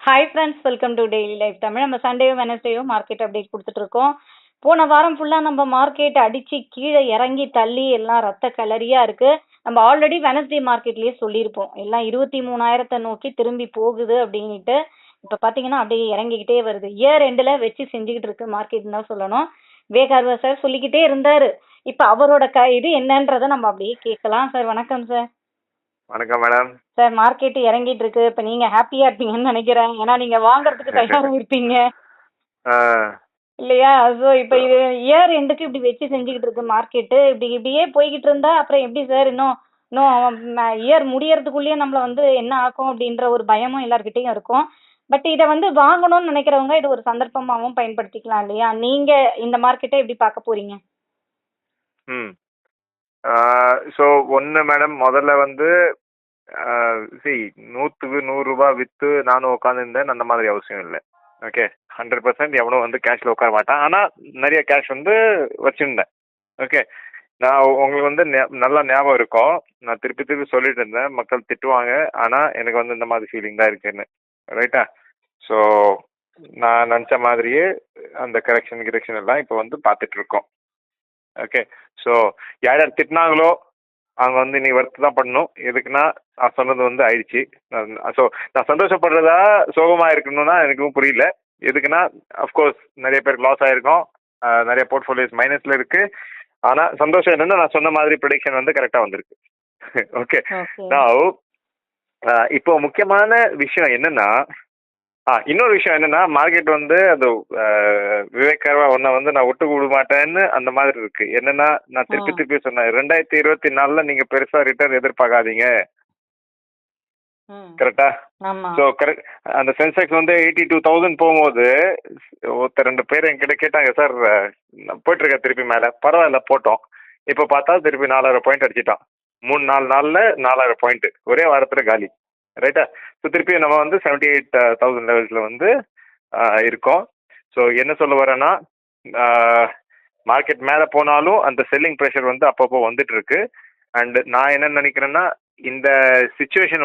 Hi friends, welcome to daily life Tamil. நம்ம சண்டேவும் வெனஸ்டேவும் market update கொடுத்துட்ருக்கோம். போன வாரம் ஃபுல்லாக நம்ம மார்க்கெட் அடித்து கீழே இறங்கி தள்ளி எல்லாம் ரத்த கலரியாக இருக்குது. நம்ம ஆல்ரெடி வெனஸ்டே மார்க்கெட்லேயே சொல்லியிருப்போம், எல்லாம் 23,000 நோக்கி திரும்பி போகுது அப்படின்ட்டு. இப்போ பார்த்தீங்கன்னா அப்படியே இறங்கிக்கிட்டே வருது. இயர் எண்டில் வச்சு செஞ்சுக்கிட்டு இருக்கு மார்க்கெட்னு தான் சொல்லணும். விவேகார்வா சார் சொல்லிக்கிட்டே இருந்தார். இப்போ அவரோட இது என்னன்றதை நம்ம அப்படியே கேட்கலாம். சார் வணக்கம் சார். வணக்கம் மேடம். சார் மார்க்கெட் இறங்கிட்டு இருக்கு. இப்போ நீங்க ஹாப்பியா இருப்பீங்கன்னு நினைக்கிறேன், ஏன்னா நீங்க வாங்குறதுக்கு தயாரா இருப்பீங்க இல்லையா? ஸோ இப்போ இது இயர் எண்டுக்கு இப்படி வச்சு செஞ்சுக்கிட்டு இருக்கு மார்க்கெட்டு. இப்படியே போய்கிட்டு இருந்தா அப்புறம் எப்படி சார்? இன்னும் இயர் முடியறதுக்குள்ளேயே நம்மள என்ன ஆகும் அப்படின்ற ஒரு பயமும் எல்லார்கிட்டையும் இருக்கும். பட் இதை வாங்கணும்னு நினைக்கிறவங்க இது ஒரு சந்தர்ப்பமாகவும் பயன்படுத்திக்கலாம் இல்லையா? நீங்க இந்த மார்க்கெட்டை எப்படி பார்க்க போறீங்க? ஸோ ஒன்று மேடம், முதல்ல சரி 100க்கு 100 விற்று நானும் உட்காந்துருந்தேன், அந்த மாதிரி அவசியம் இல்லை. ஓகே, 100% எவனும் கேஷில் உட்கார மாட்டான். ஆனால் நிறைய கேஷ் வச்சுருந்தேன். ஓகே, நான் உங்களுக்கு நல்லா ஞாபகம் இருக்கும். நான் திருப்பி திருப்பி சொல்லிட்டு இருந்தேன், மக்கள் திட்டுவாங்க, ஆனால் எனக்கு இந்த மாதிரி ஃபீலிங் தான் இருக்குன்னு. ரைட்டா? ஸோ நான் நினச்ச மாதிரியே அந்த கரெக்ஷன் எல்லாம் இப்போ பார்த்துட்டு இருக்கோம். ஓகே, ஸோ யார் யார் திட்டினாங்களோ அவங்க இன்னைக்கு ஒர்க் தான் பண்ணணும். எதுக்குன்னா நான் சொன்னது ஆயிடுச்சு. ஸோ நான் சந்தோஷப்படுறதா சோகமாக இருக்கணும்னா எனக்கும் புரியல. எதுக்குன்னா அஃப்கோர்ஸ் நிறைய பேருக்கு லாஸ் ஆயிருக்கும், நிறைய போர்ட்ஃபோலியோஸ் மைனஸில் இருக்கு. ஆனால் சந்தோஷம் என்னன்னா நான் சொன்ன மாதிரி ப்ரெடிக்ஷன் கரெக்டாக வந்திருக்கு. ஓகே, நான் இப்போ முக்கியமான விஷயம் என்னன்னா, இன்னொரு விஷயம் என்னன்னா, மார்க்கெட் அது விவேகர்வா ஒன்ன நான் விட்டு விட மாட்டேன்னு அந்த மாதிரி இருக்கு. என்னன்னா, நான் திருப்பி சொன்னேன், 2024 நீங்க பெருசா ரிட்டர்ன் எதிர்பார்க்காதீங்க. கரெக்டா? So correct. அந்த சென்செக்ஸ் 82,000 போகும்போது ஒருத்தர் 2 பேர் என்கிட்ட கேட்டாங்க, சார் போயிட்டு இருக்க திருப்பி மேல, பரவாயில்ல போட்டோம். இப்ப பார்த்தா திருப்பி 4000 பாயிண்ட் அடிச்சிட்டான். 3-4 நாள்ல 4000 பாயிண்ட் ஒரே வாரத்துல காலி. ரைட்டா? ஸோ திருப்பி நம்ம 78,000 லெவல்ஸ்ல இருக்கோம். ஸோ என்ன சொல்ல வரேன்னா, மார்க்கெட் மேலே போனாலும் அந்த செல்லிங் ப்ரெஷர் அப்பப்போ வந்துட்டு இருக்கு. அண்ட் நான் என்ன நினைக்கிறேன்னா, இந்த சுச்சுவேஷன்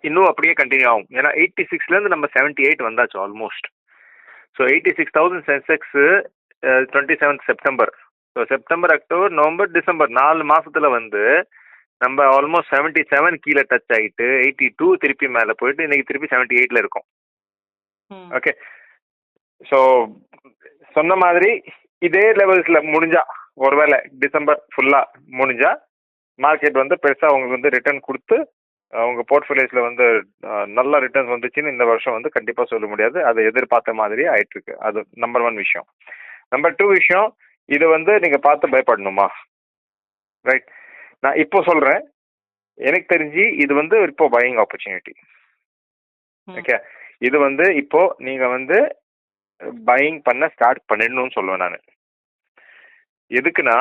இன்னும் அப்படியே கண்டினியூ ஆகும். ஏன்னா 86லேருந்து நம்ம 78 வந்தாச்சு almost. So 86,000 Sensex 27 September. So September, October, November, December 4 மாசத்துல நம்ம ஆல்மோஸ்ட் 77 கீழே டச் ஆகிட்டு 82 திருப்பி மேலே போயிட்டு இன்னைக்கு திருப்பி 78ல இருக்கும். ஓகே, ஸோ சொன்ன மாதிரி இதே லெவல்ஸ்ல முடிஞ்சா, ஒருவேளை டிசம்பர் ஃபுல்லா முடிஞ்சா மார்க்கெட் பெருசா உங்களுக்கு ரிட்டர்ன் கொடுத்து அவங்க போர்ட்ஃபோலியோஸ்ல நல்ல ரிட்டர்ன்ஸ் வந்துச்சுன்னு இந்த வருஷம் கண்டிப்பா சொல்ல முடியாது. அதை எதிர்பார்த்த மாதிரி ஆயிட்டு இருக்கு. அது நம்பர் 1 விஷயம். நம்பர் 2 விஷயம், இது நீங்க பார்த்து பயப்படணுமா? ரைட், நான் இப்போ சொல்றேன், எனக்கு தெரிஞ்சு இது இப்போ பையிங் ஆப்பர்ச்சுனிட்டி. ஓகே, இது இப்போ நீங்க பையிங் பண்ண ஸ்டார்ட் பண்ணிடணும்னு சொல்லுவேன் நான். எதுக்குன்னா,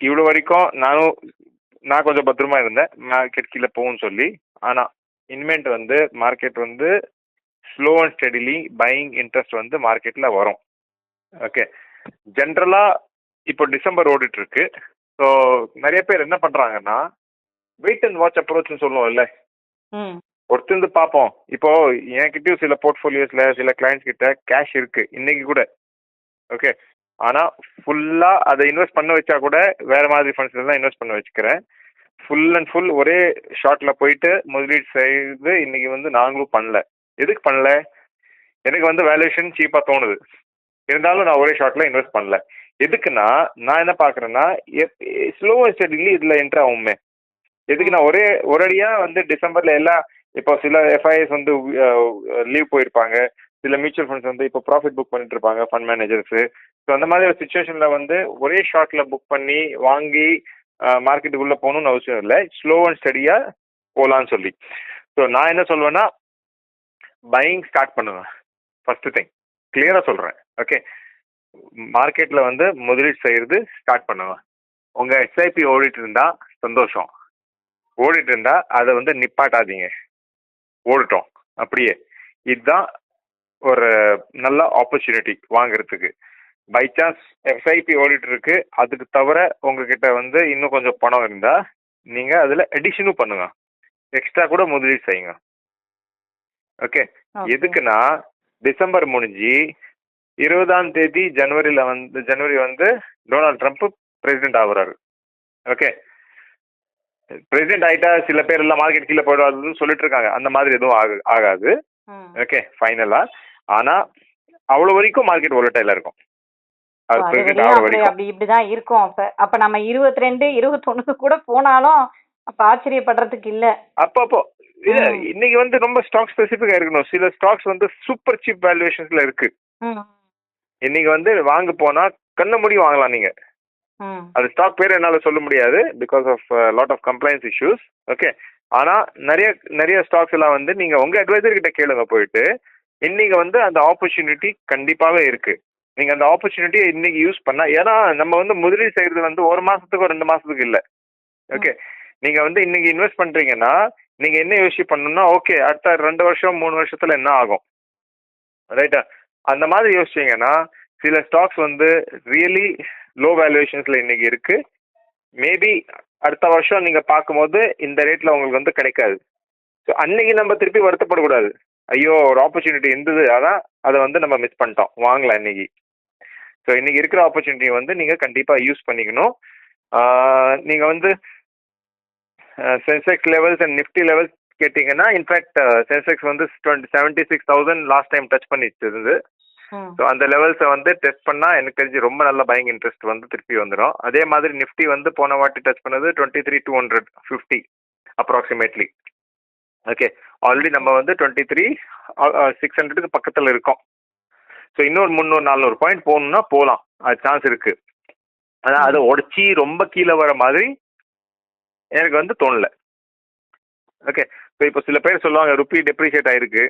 இவ்வளவு வரைக்கும் நான் கொஞ்சம் பத்திரமா இருந்தேன், மார்க்கெட் கீழே போகும்னு சொல்லி. ஆனா இனிமேட் market slow and steadily buying interest மார்க்கெட்ல வரும். ஓகே, ஜென்ரலா இப்போ டிசம்பர் ஓடிட்டு இருக்கு. ஸோ நிறைய பேர் என்ன பண்றாங்கன்னா, வெயிட் அண்ட் வாட்ச் அப்ரோச்னு சொல்லுவோம்ல, ஒருத்தந்து பார்ப்போம். இப்போ என்கிட்டயும் சில போர்ட்ஃபோலியோஸ்ல சில கிளைண்ட்ஸ் கிட்ட கேஷ் இருக்கு இன்னைக்கு கூட. ஓகே, ஆனா ஃபுல்லா அதை இன்வெஸ்ட் பண்ண வச்சா கூட வேற மாதிரி ஃபண்ட்ஸ்ல தான் இன்வெஸ்ட் பண்ண வச்சுக்கிறேன். ஃபுல் அண்ட் ஃபுல் ஒரே ஷார்ட்ல போயிட்டு முதலீடு செய்து இன்னைக்கு நாங்களும் பண்ணல. எதுக்கு பண்ணல? எனக்கு வேல்யூஷன் சீப்பா தோணுது, இருந்தாலும் நான் ஒரே ஷார்ட்ல இன்வெஸ்ட் பண்ணல. எதுக்குன்னா, நான் என்ன பாக்குறேன்னா, ஸ்லோ அண்ட் ஸ்டெடிலி இதுல என்டர் ஆகுமே. எதுக்கு நான் ஒரேடியா டிசம்பர்ல எல்லாம், இப்போ சில எஃப்ஐஎஸ் லீவ் போயிருப்பாங்க, சில மியூச்சுவல் ஃபண்ட்ஸ் இப்போ ப்ராஃபிட் புக் பண்ணிட்டு இருப்பாங்க, ஃபண்ட் மேனேஜர்ஸ். ஸோ அந்த மாதிரி ஒரு சுச்சுவேஷன்ல ஒரே ஷார்ட்ல புக் பண்ணி வாங்கி மார்க்கெட்டுக்குள்ள போகணும்னு அவசியம் இல்லை. ஸ்லோ அண்ட் ஸ்டடியா போகலான்னு சொல்லி. ஸோ நான் என்ன சொல்வேன்னா, பையிங் ஸ்டார்ட் பண்ணுவேன். ஃபர்ஸ்ட் திங் கிளியரா சொல்றேன். ஓகே, மார்க்கெட்ல முதலீடு செய்யறது ஸ்டார்ட் பண்ணுவேன். உங்க எஸ்ஐபி ஓடிட்டு இருந்தா சந்தோஷம், ஓடிட்டு இருந்தா அதை நிப்பாட்டாதீங்க, ஓடிட்டோம் அப்படியே. இதுதான் ஒரு நல்ல ஆப்பர்ச்சுனிட்டி வாங்குறதுக்கு. பை சான்ஸ் எஸ்ஐபி ஓடிட்டு இருக்கு, அதுக்கு தவிர உங்ககிட்ட இன்னும் கொஞ்சம் பணம் இருந்தா நீங்க அதுல எடிஷனும் பண்ணுங்க, எக்ஸ்ட்ரா கூட முதலீடு செய்யுங்க. Okay, okay. எதுக்குன்னா டிசம்பர் முடிஞ்சு 20ஆம் தேதி ஜனவரி வந்து டொனால்ட் ட்ரம்ப் பிரசிடென்ட் ஆகுறாரு. ஓகே, பிரசிடென்ட் ஆயிட்டா சில பேர் எல்லாம் மார்க்கெட் கீழே போயிடாதுன்னு சொல்லிட்டு இருக்காங்க. அந்த மாதிரி எதுவும் ஆகாது. ஓகே, ஃபைனலா. ஆனா அவ்வளவு வரைக்கும் மார்க்கெட் volatile இருக்கும். அது அது பிரசிடென்ட் வரையும் ஆகிற அப்படி வரைக்கும். அப்படி இப்படிதான் இருக்கும். அப்ப நம்ம 22 21க்கு கூட போனாலும் அப்ப ஆச்சரியப்படுறதுக்கு இல்ல. அப்பப்போ இன்னைக்கு வந்து ரொம்ப ஸ்டாக் ஸ்பெசிபிக்கா இருக்கணும். சில ஸ்டாக்ஸ் வந்து சூப்பர் சீப் வேல்யூவேஷன்ஸ்ல இருக்கு. இன்னைக்கு வந்து வாங்க போனா கண்ண மூடி வாங்கலாம் நீங்க. அது ஸ்டாக் பேர் என்னால சொல்ல முடியாது because of lot of compliance issues. Okay, ஆனா நிறைய நிறைய ஸ்டாக்ஸ் எல்லாம் வந்து நீங்க உங்க அட்வைசர் கிட்ட கேளுங்க போயிட்டு. இன்னைக்கு வந்து அந்த ஆப்பர்ச்சுனிட்டி கண்டிப்பாவே இருக்கு. நீங்க அந்த ஆப்பர்ச்சுனிட்டியை இன்னைக்கு யூஸ் பண்ணா, ஏன்னா நம்ம வந்து முதலீடு செய்யறது வந்து 1 மாசத்துக்கு 2 மாசத்துக்கு இல்ல. ஓகே, நீங்க வந்து இன்னைக்கு இன்வெஸ்ட் பண்றீங்கன்னா நீங்க என்ன யோசிச்சு பண்ணணும்னா, ஓகே அடுத்த 2 வருஷம் 3 வருஷத்துல என்ன ஆகும், ரைட்டா? அந்த மாதிரி யோசிச்சீங்கன்னா சில ஸ்டாக்ஸ் வந்து ரியலி லோ வேல்யூவேஷன்ஸ்ல இன்னைக்கு இருக்கு. மேபி அடுத்த வருஷம் நீங்க பார்க்கும்போது இந்த ரேட்ல உங்களுக்கு வந்து கிடைக்காது. ஸோ அன்னைக்கு நம்ம திருப்பி வருத்தப்படக்கூடாது. ஐயோ ஒரு ஆப்பர்ச்சுனிட்டி இருந்தது, அதான் அதை வந்து நம்ம மிஸ் பண்ணிட்டோம், வாங்கலாம் இன்னைக்கு. ஸோ இன்னைக்கு இருக்கிற ஆப்பர்ச்சுனிட்டி வந்து நீங்க கண்டிப்பா யூஸ் பண்ணிக்கணும். நீங்க வந்து Sensex levels and Nifty levels கேட்டீங்கன்னா, இன்ஃபேக்ட் சென்செக்ஸ் வந்து 76,000 லாஸ்ட் டைம் டச் பண்ணிட்டு இருந்து. ஸோ அந்த லெவல்ஸை வந்து டெஸ்ட் பண்ணா எனக்கு தெரிஞ்சு ரொம்ப நல்ல பையிங் இன்ட்ரெஸ்ட் வந்து திருப்பி வந்துடும். அதே மாதிரி நிஃப்டி வந்து போன வாட்டி டச் பண்ணது 23,250 அப்ராக்சிமேட்லி. ஓகே, ஆல்ரெடி நம்ம வந்து 23,600க்கு பக்கத்தில் இருக்கோம். ஸோ இன்னொரு 300-400 பாயிண்ட் போகணும்னா போகலாம், அது சான்ஸ் இருக்கு. ஆனால் அதை உடச்சி ரொம்ப கீழே வர மாதிரி எனக்கு வந்து தோணல. ஓகே, ஸோ இப்போ சில பேர் சொல்லுவாங்க ருப்பி டெப்ரிஷியேட் ஆயிருக்கு.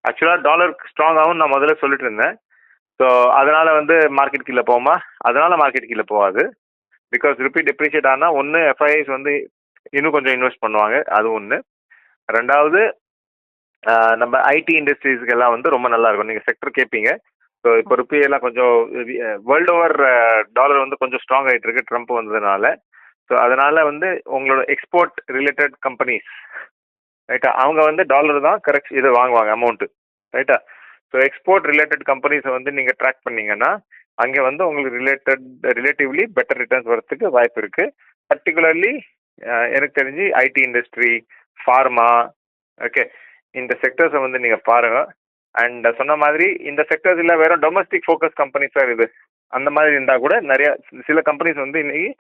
ஆக்சுவலாக டாலர் ஸ்ட்ராங் ஆகும்னு நான் முதல்ல சொல்லிட்டு இருந்தேன். ஸோ அதனால வந்து மார்க்கெட் கீழே போகுமா? அதனால மார்க்கெட் கீழே போகாது. பிகாஸ் ருப்பி டெப்ரிஷியேட் ஆனால் ஒன்று எஃப்ஐஐஸ் வந்து இன்னும் கொஞ்சம் இன்வெஸ்ட் பண்ணுவாங்க, அது ஒன்று. ரெண்டாவது நம்ம ஐடி இண்டஸ்ட்ரீஸ்க்கு எல்லாம் வந்து ரொம்ப நல்லா இருக்கும். நீங்கள் செக்டர் கேட்பீங்க. ஸோ இப்போ ருப்பி எல்லாம் கொஞ்சம் வேர்ல்டு ஓவர் டாலர் வந்து கொஞ்சம் ஸ்ட்ராங் ஆகிட்டு இருக்கு ட்ரம்ப் வந்ததுனால. ஸோ அதனால வந்து உங்களோட எக்ஸ்போர்ட் ரிலேட்டட் கம்பெனிஸ், ரைட்டா, அவங்க வந்து டாலர் தான் கரெக்ட் இது வாங்குவாங்க அமௌண்ட்டு, ரைட்டா? ஸோ எக்ஸ்போர்ட் ரிலேட்டட் கம்பெனிஸை வந்து நீங்கள் ட்ராக் பண்ணீங்கன்னா அங்கே வந்து உங்களுக்கு ரிலேட்டிவ்லி பெட்டர் ரிட்டர்ன்ஸ் வரதுக்கு வாய்ப்பு இருக்கு. பர்டிகுலர்லி எனக்கு தெரிஞ்சு ஐடி இண்டஸ்ட்ரி, ஃபார்மா, ஓகே, இந்த செக்டர்ஸை வந்து நீங்கள் பாருங்க. அண்ட் சொன்ன மாதிரி இந்த செக்டர்ஸ் இல்லை வெறும் டொமஸ்டிக் ஃபோக்கஸ் கம்பெனிஸாக இருக்குது, அந்த மாதிரி இருந்தால் கூட நிறைய சில கம்பெனிஸ் வந்து இன்னைக்கு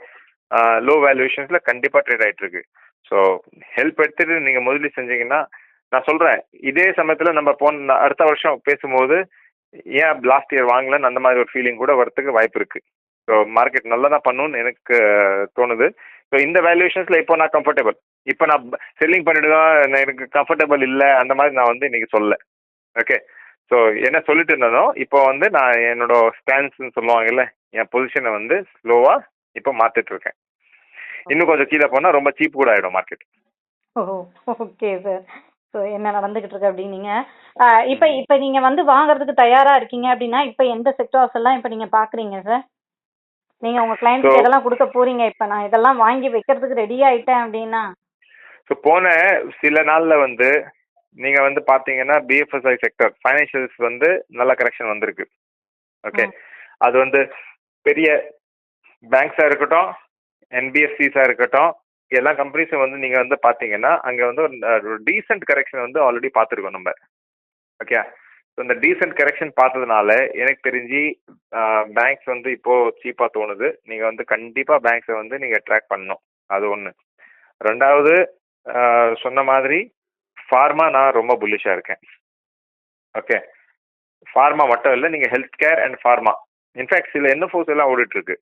லோ வேல்யூவேஷன்ஸில் கண்டிப்பாக ட்ரேட் ஆகிட்டு இருக்கு. ஸோ ஹெல்ப் எடுத்துட்டு நீங்கள் முதலீடு செஞ்சீங்கன்னா, நான் சொல்கிறேன் இதே சமயத்தில் நம்ம அடுத்த வருஷம் பேசும்போது ஏன் லாஸ்ட் இயர் வாங்கலன்னு அந்த மாதிரி ஒரு ஃபீலிங் கூட வரத்துக்கு வாய்ப்பு இருக்குது. ஸோ மார்க்கெட் நல்லா தான் பண்ணணும்னு எனக்கு தோணுது. ஸோ இந்த வேல்யூவேஷன்ஸில் இப்போ நான் கம்ஃபர்டபுள், இப்போ நான் செல்லிங் பண்ணிவிடுவேன் எனக்கு கம்ஃபர்டபுள் இல்லை அந்த மாதிரி நான் வந்து இன்றைக்கி சொல்லலை. ஓகே, ஸோ என்ன சொல்லிட்டு இருந்தனோ இப்போ வந்து நான் என்னோட ஸ்டான்ஸ்ன்னு சொல்லுவாங்கல்ல, என் பொசிஷனை வந்து ஸ்லோவாக இப்போ மாற்றிட்டு இருக்கேன். இன்னும் கொஞ்சம் கீழே போனால் ரொம்ப சீப் கூட ஆகிடும் மார்க்கெட். Okay sir. ஸோ என்ன நடந்துகிட்டு இருக்கு அப்படின்னீங்க. இப்போ நீங்க வந்து வாங்குறதுக்கு தயாரா இருக்கீங்க அப்படின்னா இப்போ எந்த செக்டார்ஸ் எல்லாம் இப்போ நீங்க பாக்குறீங்க சார்? நீங்க உங்க கிளைண்ட்ஸ்க்கு எதெல்லாம் கொடுக்க போறீங்க? இப்போ நான் இதெல்லாம் வாங்கி வைக்கிறதுக்கு ரெடி ஆயிட்டேன் அப்படின்னா. ஸோ போன சில நாளில் வந்து நீங்கள் வந்து பார்த்தீங்கன்னா பிஎஃப்எஸ்ஐ செக்டர் ஃபைனான்ஷியல்ஸ் வந்து நல்ல கரெக்ஷன் வந்திருக்கு. ஓகே, அது வந்து பெரிய பேங்க்ஸாக இருக்கட்டும், என்பிஎஃப்சிஸாக இருக்கட்டும், எல்லா கம்பெனிஸும் வந்து நீங்கள் வந்து பார்த்தீங்கன்னா அங்கே வந்து ஒரு டீசென்ட் கரெக்ஷன் வந்து ஆல்ரெடி பார்த்துருக்கோம் நம்ம. ஓகே, ஸோ இந்த டீசென்ட் கரெக்ஷன் பார்த்ததுனால எனக்கு தெரிஞ்சு பேங்க்ஸ் வந்து இப்போது சீப்பாக தோணுது. நீங்கள் வந்து கண்டிப்பாக பேங்க்ஸை வந்து நீங்கள் ட்ராக் பண்ணணும், அது ஒன்று. ரெண்டாவது சொன்ன மாதிரி ஃபார்மா நான் ரொம்ப புல்லிஷாக இருக்கேன். ஓகே, ஃபார்மா மட்டும் இல்லை, நீங்கள் health care and pharma, in fact சில என்எஃப்ஓஸ் எல்லாம் ஓடிட்டுருக்கு.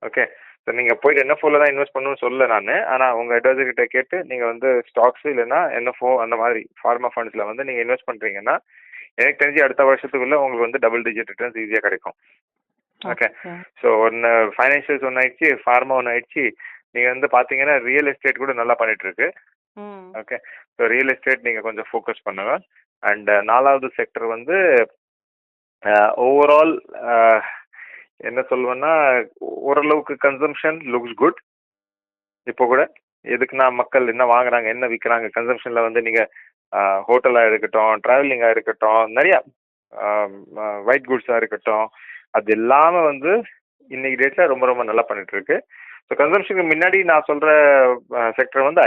ஓகே, ஸோ நீங்கள் போய்ட்டு என்எஃப்ஓவில் தான் இன்வெஸ்ட் பண்ணணும்னு சொல்ல நான், ஆனால் உங்கள் அட்வைசர் கிட்ட கேட்டு நீங்கள் வந்து ஸ்டாக்ஸ் இல்லைன்னா என்எஃப்ஓ அந்த மாதிரி ஃபார்மா ஃபண்ட்ஸில் வந்து நீங்கள் இன்வெஸ்ட் பண்ணுறீங்கன்னா எனக்கு தெரிஞ்சு அடுத்த வருஷத்துக்குள்ளே உங்களுக்கு வந்து டபுள் டிஜிட் ரிட்டர்ன்ஸ் ஈஸியாக கிடைக்கும். ஓகே, ஸோ ஒன்று ஃபைனான்ஷியல்ஸ் ஒன்று ஆயிடுச்சு, ஃபார்மா ஒன்று ஆயிடுச்சு. நீங்கள் வந்து பார்த்தீங்கன்னா ரியல் எஸ்டேட் கூட நல்லா பண்ணிட்டு இருக்கு. ஓகே, ஸோ ரியல் எஸ்டேட் நீங்கள் கொஞ்சம் ஃபோக்கஸ் பண்ணுங்க. அண்ட் 4வது செக்டர் வந்து ஓவரால் என்ன சொல்லுவேன்னா ஓரளவுக்கு கன்சம்ஷன் லுக்ஸ் குட். இப்போ கூட எதுக்குன்னா மக்கள் என்ன வாங்குறாங்க என்ன விற்கிறாங்க, கன்சம்ஷனில் வந்து நீங்கள் ஹோட்டலாக இருக்கட்டும், ட்ராவலிங்காக இருக்கட்டும், நிறையா ஒயிட் குட்ஸாக இருக்கட்டும், அது எல்லாமே வந்து இன்னைக்கு டேட்டில் ரொம்ப ரொம்ப நல்லா பண்ணிட்டு இருக்கு. ஸோ கன்சம்ஷனுக்கு முன்னாடி நான் சொல்கிற செக்டர் வந்து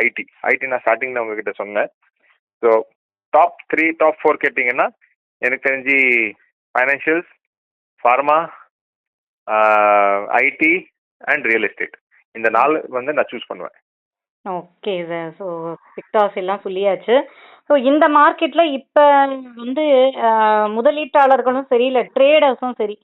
ஐடி நான் ஸ்டார்டிங்கில் உங்ககிட்ட சொன்னேன். ஸோ டாப் 3 டாப் 4 கேட்டிங்கன்னா எனக்கு தெரிஞ்சு financials, pharma, IT and real estate, இந்த 4 வந்து நான் சூஸ் பண்ணுவேன். Okay sir. ஸோ செக்டார்ஸ் எல்லாம் சொல்லியாச்சு. ஸோ இந்த மார்க்கெட்ல இப்போ வந்து முதலீட்டாளர்களும் சரி இல்லை ட்ரேடர்ஸும் சரி,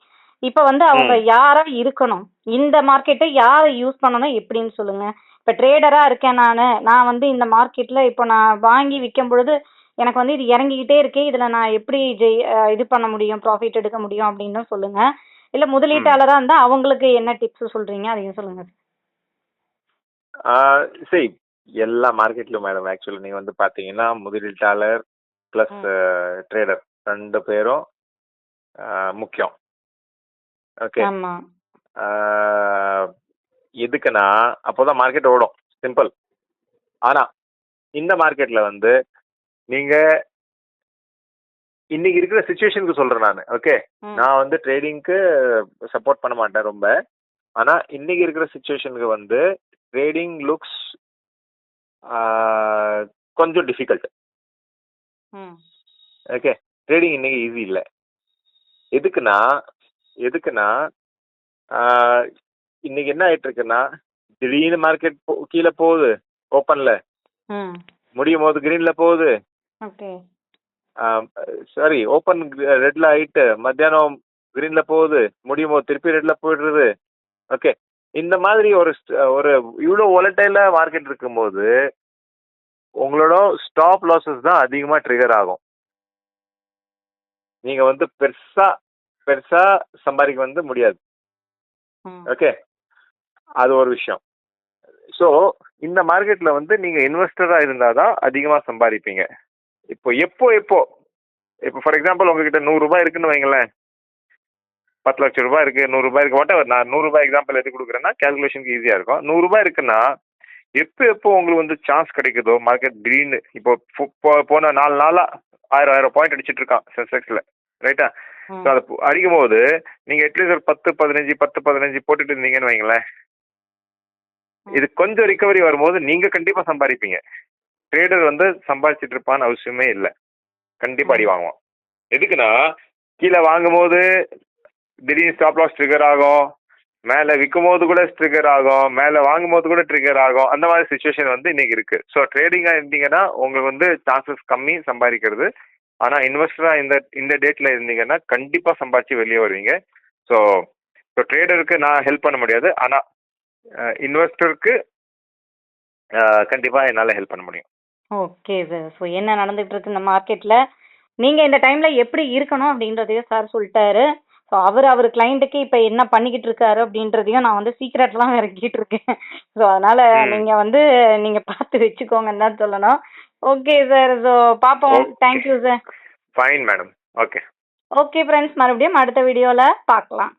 இப்போ வந்து அவங்க யாரா இருக்கணும், இந்த மார்க்கெட்டை யாரை யூஸ் பண்ணணும் எப்படின்னு சொல்லுங்க. இப்போ ட்ரேடரா இருக்கேன் நான் வந்து இந்த மார்க்கெட்ல இப்போ நான் வாங்கி விற்கும் பொழுது எனக்கு வந்து இது இறங்கிக்கிட்டே இருக்கு, இதுல நான் எப்படி இது பண்ண முடியும், ப்ராஃபிட் எடுக்க முடியும் அப்படின்னு சொல்லுங்க. இல்ல முதலீட்டாளரா இருந்தா அவங்களுக்கு என்ன டிப்ஸ் சொல்றீங்க அதையும் சொல்லுங்க. சரி, எல்லா மார்க்கெட்லயும் மேடம் ஆக்சுவலி நீங்க வந்து பாத்தீங்கன்னா முதலீட்டாளர் பிளஸ் ட்ரேடர் 2 பேரும் முக்கியம். ஓகே, ஆமா. எதுக்குன்னா அப்போதான் மார்க்கெட் ஓடும், சிம்பிள். ஆனா இந்த மார்க்கெட்ல வந்து நீங்க இன்னைக்கு இருக்கிற சுச்சுவேஷனுக்கு சொல்றேன் நான். ஓகே, நான் வந்து ட்ரேடிங்க்கு சப்போர்ட் பண்ண மாட்டேன் ரொம்ப. ஆனா இன்னைக்கு இருக்கிற சுச்சுவேஷனுக்கு வந்து ட்ரேடிங் லுக்ஸ் கொஞ்சம் டிஃபிகல்ட். ஓகே, ட்ரேடிங் இன்னைக்கு ஈஸி இல்லை. எதுக்குன்னா இன்னைக்கு என்ன ஆயிட்டு இருக்குன்னா திடீர்னு மார்க்கெட் கீழே போகுது, ஓப்பன்ல முடியும் போது கிரீன்ல போகுது, சாரி ஓப்பன் ரெட்ல ஆயிட்டு மத்தியானம் கிரீன்ல போகுது, முடியும் போது திருப்பி ரெட்ல போயிடுறது. ஓகே, இந்த மாதிரி ஒரு இவ்வளோ ஒலட்டைல மார்க்கெட் இருக்கும்போது உங்களோட ஸ்டாப் லாஸஸ் தான் அதிகமாக ட்ரிகர் ஆகும். நீங்க வந்து பெருசா சம்பாதிக்க வந்து முடியாது. ஓகே, அது ஒரு விஷயம். ஸோ இந்த மார்க்கெட்ல வந்து நீங்க இன்வெஸ்டரா இருந்தாதான் அதிகமாக சம்பாதிப்பீங்க. எப்போ ஃபார் எக்ஸாம்பிள் உங்ககிட்ட 100 ரூபாய் இருக்குன்னு வைங்களேன், 10 லட்சம் ரூபாய் இருக்கு, 100 ரூபாய் இருக்கு, வாட் எவர். நான் 100 ரூபாய் எக்ஸாம்பிள் எது கொடுக்குறேன்னா கேல்குலேஷனுக்கு ஈஸியா இருக்கும். 100 ரூபாய் இருக்குன்னா எப்போ உங்களுக்கு வந்து சான்ஸ் கிடைக்குதோ மார்க்கெட் திடீர்னு இப்போ போன 4 நாளா 1000 பாயிண்ட் அடிச்சிட்டு இருக்கான் சென்செக்ஸ்ல, ரைட்டா? ஸோ அதை அடிக்கும் போது நீங்க அட்லீஸ்ட் ஒரு 10-15 போட்டுட்டு இருந்தீங்கன்னு வைங்களேன், இது கொஞ்சம் ரிகவரி வரும்போது நீங்க கண்டிப்பா சம்பாதிப்பீங்க. ட்ரேடர் வந்து சம்பாதிச்சிட்டு இருப்பான்னு அவசியமே இல்லை, கண்டிப்பா அடி வாங்குவோம். எதுக்குன்னா கீழே வாங்கும் போது திடீர்னு ஸ்டாப் லாஸ் ட்ரிகர் ஆகும், மேலே விற்கும் போது கூட ட்ரிகர் ஆகும், மேலே வாங்கும் போது கூட ட்ரிகர் ஆகும். அந்த மாதிரி சுச்சுவேஷன் வந்து இன்னைக்கு இருக்கு. ஸோ ட்ரேடிங்கா இருந்தீங்கன்னா உங்களுக்கு வந்து சான்சஸ் கம்மி சம்பாதிக்கிறது. ஆனா இன்வெஸ்டரா இந்த டேட்ல இருந்தீங்கன்னா கண்டிப்பா சம்பாதிச்சு வெளியே வருவீங்க. ஸோ ட்ரேடருக்கு நான் ஹெல்ப் பண்ண முடியாது, ஆனா இன்வெஸ்டருக்கு கண்டிப்பா என்னால ஹெல்ப் பண்ண முடியும். Okay sir. ஸோ என்ன நடந்துட்டு இருக்கு இந்த மார்க்கெட்ல, நீங்க இந்த டைம்ல எப்படி இருக்கணும் அப்படின்றதையும் சார் சொல்லிட்டாரு. ஸோ அவர் கிளைண்ட்டுக்கு இப்போ என்ன பண்ணிக்கிட்டு இருக்காரு அப்படின்றதையும் நான் வந்து சீக்ரெட்லாம் இறக்கிட்டு இருக்கேன். ஸோ அதனால நீங்க பார்த்து வச்சுக்கோங்கன்னு தான் சொல்லணும். Okay sir. ஸோ பார்ப்போம். Thank you sir. Fine madam. Okay friends, மறுபடியும் அடுத்த வீடியோவில் பார்க்கலாம்.